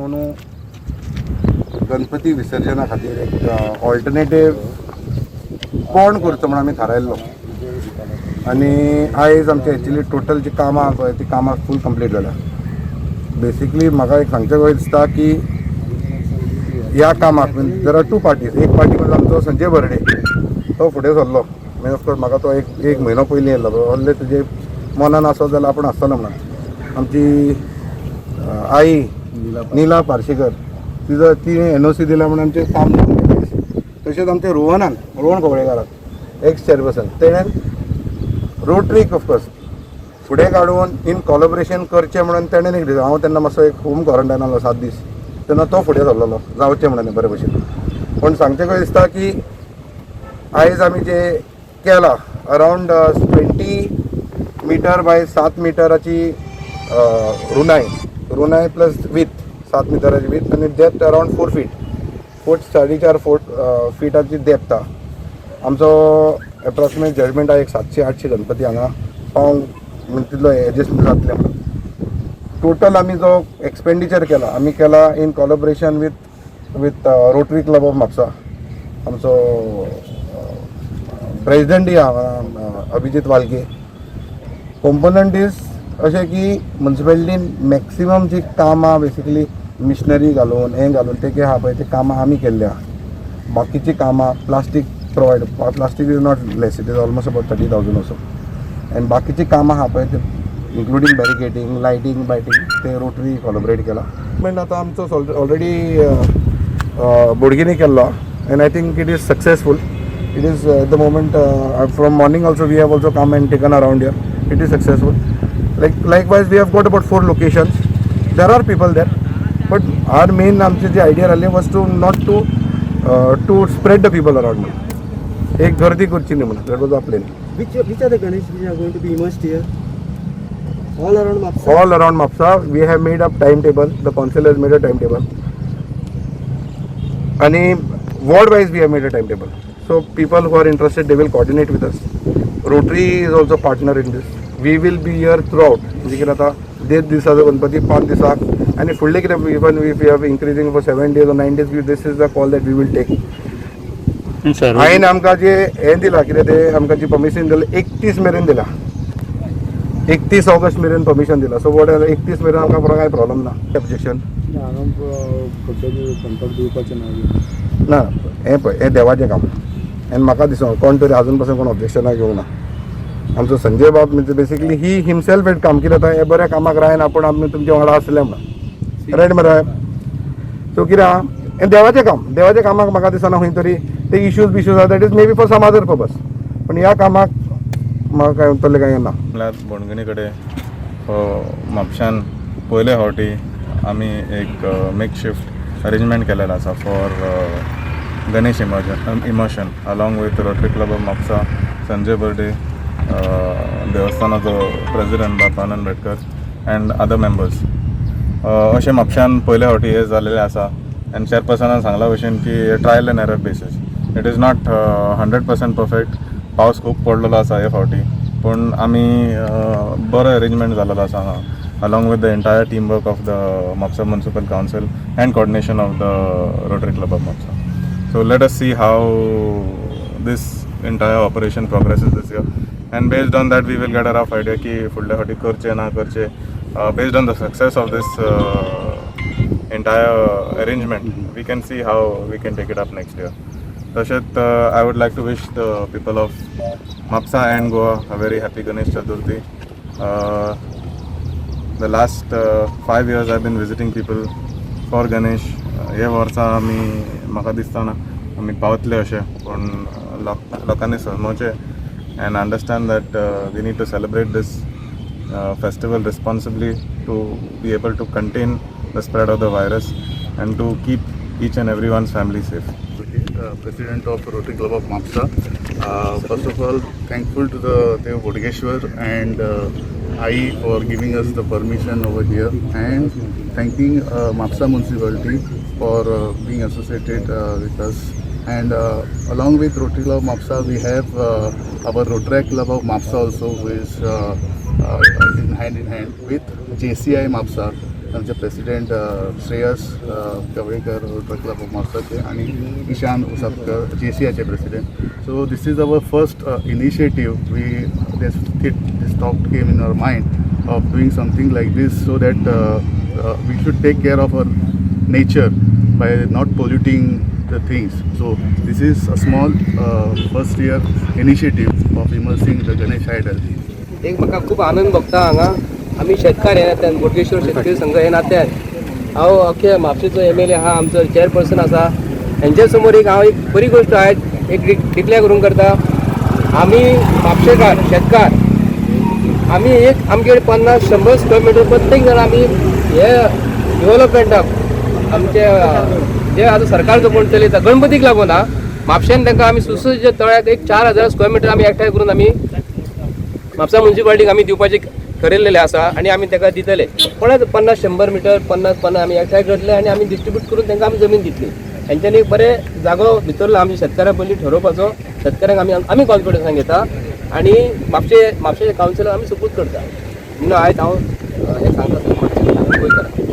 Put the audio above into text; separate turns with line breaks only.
न्हू गणपती विसर्जना खातीर एक ऑल्टरनेटीव कोण करचो म्हणून आमी थारायल्लो आनी आयज आमची एक्चुली टोटल जी कामां आहा पळय ती कामां फूल कंप्लीट जाल्या. बेसिकली म्हाका एक सांगचें कशें दिसता की ह्या कामाक देर आर टू पार्टीज. एक पार्टी म्हणजे आमचो संजय बर्डे तो फुडें सरलो. मेन ऑफकोर्स म्हाका तो एक म्हयनो पयलीं येयल्लो व्हडले तुजे मनान आसत जाल्यार आपूण आसतलो म्हणून. आमची आई निला पार्शीकर ती NOC दिला म्हणून आमचें काम जालें. तशेंच आमचे रोहन कवळेकाराक एक्स चेअरपर्सन तेणें रोटरीक ऑफकोर्स फुडें काडून इन कॉलॅबोरेशन करचें म्हणून तेणें एक हांव तेन्ना मातसो एक होम क्वॉरंटायन आसलो 7 दीस तेन्ना तो फुडें सरलेलो जावचें म्हणून बरे भशेन. पूण सांगचें कशें दिसता की आयज आमी जें केलां अरावंड 20 मीटर बाय 7 मिटराची रुंदाय प्लस वीथ 7 मिटराची वीथ आनी डेप्थ अरावंड 4 फीट 4.5 फिटाची डेप्थ आहा. आमचो एप्रॉक्सिमेट जजमेंट आहा एक 700-800 गणपती हांगा पावंक म्हणजे तितलो एडजस्टमेंट जातलें म्हणून. टोटल आमी जो एक्सपेंडिचर केला आमी केला in collaboration with Rotary Club of Mapusa. आमचो प्रेजिडेंटूय आहा अभिजीत वालके. कॉम्पोनंट इज अशें की म्युन्सिपालिटीन मॅक्सिमम जी कामां बेसिकली मिशनरी घालून हें घालून ते कितें आहा पळय ती कामां आमी केल्ली आहा. बाकीची कामां plastic provide plastic is not less it is almost about 30,000 असो. आनी बाकीची कामां आहा पळय ते इन्क्लुडींग बॅरिकेडींग लायटींग ते रोटरी कॉलॅबोरेट केला. म्हणजे आतां आमचो ऑलरेडी बोडगिनी केल्लो end I think it is successful. It is at the moment from morning also we have also come and taken around here. It is successful. Likewise we have got about 4 locations. There are people there, but our main आमची जी idea राहिली was to not to spread the people around. एक गर्दी करची न्ही म्हणून. That was our plan.
Which are the Ganesh which are going to be immersed here? All around Mapsa?
All around Mapsa. We have made up timetable. The council has made a timetable. And ward wise we have made a timetable. So people who are interested, they will coordinate with us. Rotary is also partner in this. We will be here throughout. म्हणजे कितें आता 1.5 दिसाचो गणपती 5 दिसाक आनी फुडले कितें even if we are increasing for 7 days or 9 days, this is the call that we will take. हांवें आमकां जे हें दिलां कितें तें आमकां जी परमिशन दिलां 31 मेरेन दिलां. 31 ऑगस्ट मेरेन परमिशन दिलां. सो वॉट 31 मेरेन आमकां कांय प्रॉब्लम ना. ऑब्जेक्शन ना. हें पळय हें देवाचें काम आनी म्हाका दिसना कोण तरी आजून पासून कोण ऑब्जेक्शनाक येवंक ना. आमचो संजय बाब म्हणजे बेसिकली ही हिमसेल्फ हेड काम कितें जाता हे बऱ्या कामाक रायन आपूण आमी तुमच्या वांगडा आसले म्हणून रायट मरे. सो कितें आहा हें देवाचें कामाक म्हाका दिसना खंय तरी ते इश्यूज आहा that is may be for some other purpose. पण ह्या कामाक म्हाका काय उरतलें काय ना.
म्हळ्यार बोडगिनी कडेन म्हापशान पयले फावटी आमी एक मेक शिफ्ट अरेंजमेंट केलेलो आसा for Ganesh immersion along with Rotary Club of Mapusa, Sanjay Barde, देवस्थानाचो president Baba Anand Betkar and other members. अशें म्हापशान पयले फावटी हे जालेलें आसा. आनी चेअरपर्सनान सांगला भशेन की trial end error basis. It is not 100% perfect. पावस खूब पडलेलो आसा हे फावटी पूण आमी बरो अरेंजमेंट जालेलो आसा हांगा along with the entire teamwork of the Mapsa Municipal Council and coordination of the Rotary Club of Mapsa. So let us see how this entire operation progresses this year, and based on that we will get a rough idea ki fudle hoti karche na karche. Based on the success of this entire arrangement we can see how we can take it up next year. Tashet I would like to wish the people of Mapsa and Goa a very happy Ganesh Chaturthi. The last 5 years I've been visiting people for Ganesh. हे वर्सा आमी म्हाका दिसतना आमी पावतले अशें पूण लोकांनी समजचें and understand that we need to celebrate this festival responsibly to be able to contain the spread of the virus and to keep each and everyone's family safe.
President of Rotary Club of Mapsa. First of all, thankful to the Dev Bodhgeshwar and I for giving us the permission over here, and thanking Mapsa municipality for being associated with us. And along with Rotary Club of Mapsa, we have our Rotary Club of Mapsa also, who is in hand with JCI Mapsa. आमचे president Shreyas Kavlekar Rotary Club of म्हापसाचे आणि ईशान उसापकर JCIचे president. So this is our first initiative. This thought came in our mind of doing something like this so that we should take care of our nature by not polluting the things. So this is a small first year initiative of immersing the Ganesh idol.
एक म्हाका खूप आनंद भोगता हांगा. आमी शेतकार हे नात्यान बोडगेश्वर शेतकरी संघ हे नात्यान हांव अख्ख्या म्हापशेचो MLA आहा, आमचो चेअरपर्सन आसा, हेंच्या समोर हांव एक बरी गोष्ट आहे एक डिक्लेअर करूंक करता. आमी म्हापशेकार शेतकार आमी एक आमचे 50-100 स्क्वेअर मिटर प्रत्येक जण आमी हे डेव्हलपमेंटाक आमचे जे आता सरकार जो कोण चलयता गणपतीक लागून म्हापशेन तांकां आमी सुसज्ज तळ्याक एक 4000 स्क्वेअर मिटर आमी एकठांय करून आमी म्हापसा म्युन्सिपालिटीक आमी दिवपाचे ठरयलेले आसा आनी आमी ताका दितले. कोणाच 50-100 मिटर 50 आमी एकठांय करतले आनी आमी डिस्ट्रिब्यूट करून तांकां आमी जमीन दितली. हेंच्यांनी एक बरें जागो भितरलो आमच्या शेतकारां पयलीं ठरोवपाचो. शेतकाऱ्यांक आमी कॉन्फिडन्सान घेता आनी म्हापशेचे कावन्सिलर आमी सपोर्ट करता. म्हणून आयज हांव हें सांगता.